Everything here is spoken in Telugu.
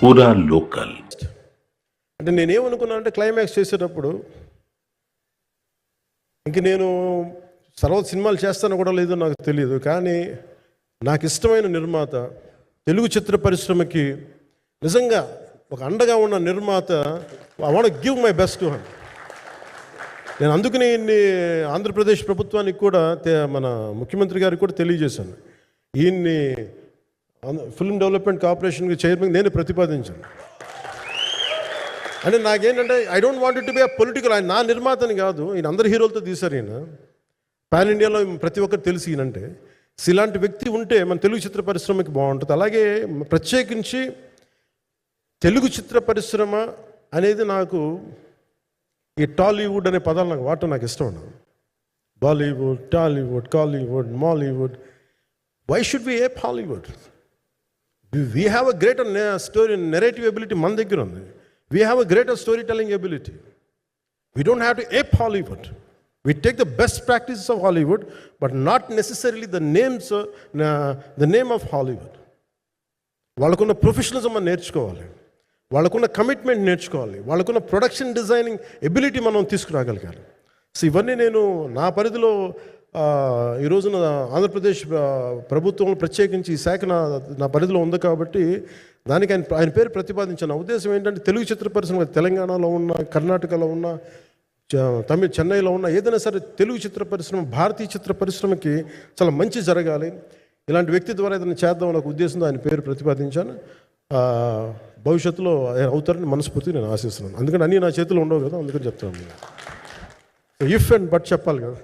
పూరా లోకల్. అంటే నేనేమనుకున్నా అంటే క్లైమాక్స్ చేసేటప్పుడు ఇంక నేను తర్వాత సినిమాలు చేస్తానో కూడా లేదో నాకు తెలియదు, కానీ నాకు ఇష్టమైన నిర్మాత, తెలుగు చిత్ర పరిశ్రమకి నిజంగా ఒక అండగా ఉన్న నిర్మాత, I want give my best to him. నేను అందుకని ఆంధ్రప్రదేశ్ ప్రభుత్వానికి కూడా మన ముఖ్యమంత్రి గారికి కూడా తెలియజేశాను, ఈయన్ని ఫిల్మ్ డెవలప్మెంట్ కార్పొరేషన్కి చైర్మన్ నేను ప్రతిపాదించాను. అంటే నాకేంటంటే I don't want it to be a political, ఆయన నా నిర్మాతని కాదు, ఈయన అందరి హీరోలతో తీశారు, ఈయన పాన్ ఇండియాలో ప్రతి ఒక్కరు తెలిసి ఈయనంటే ఇలాంటి వ్యక్తి ఉంటే మన తెలుగు చిత్ర పరిశ్రమకి బాగుంటుంది. అలాగే ప్రత్యేకించి తెలుగు చిత్ర పరిశ్రమ అనేది నాకు ఈ టాలీవుడ్ అనే పదాలు నాకు వాడటం నాకు ఇష్టం ఉండదు. Bollywood, Tollywood, Kollywood, Mollywood, why should we ape Hollywood? We have a greater story narrative ability మన దగ్గర ఉంది. We have a greater storytelling ability. We don't have to ape Hollywood. We take the best practices of Hollywood, but not necessarily the name of Hollywood. వాళ్ళకున్న ప్రొఫెషనలిజం మనం నేర్చుకోవాలి, వాళ్ళకున్న కమిట్మెంట్ నేర్చుకోవాలి, వాళ్ళకున్న ప్రొడక్షన్ డిజైనింగ్ ఎబిలిటీ మనం తీసుకురాగలగాలి. సో ఇవన్నీ నేను నా పరిధిలో ఈ రోజున ఆంధ్రప్రదేశ్ ప్రభుత్వం ప్రత్యేకించి ఈ శాఖ నా పరిధిలో ఉంది కాబట్టి దానికి ఆయన పేరు ప్రతిపాదించిన ఉద్దేశం ఏంటంటే తెలుగు చిత్ర పరిశ్రమ తెలంగాణలో ఉన్న, కర్ణాటకలో ఉన్న, చెన్నైలో ఉన్న ఏదైనా సరే తెలుగు చిత్ర పరిశ్రమ, భారతీయ చిత్ర పరిశ్రమకి చాలా మంచి జరగాలి, ఇలాంటి వ్యక్తి ద్వారా ఏదైనా చేద్దాం అనే ఉద్దేశంతో ఆయన పేరు ప్రతిపాదించాను. భవిష్యత్తులో ఆయన అవుతారని మనస్ఫూర్తిగా నేను ఆశిస్తున్నాను. అందుకని అన్నీ నా చేతిలో ఉండవు కదా, అందుకని చెప్తాను. ఇఫ్ అండ్ బట్ చెప్పాలి కదా.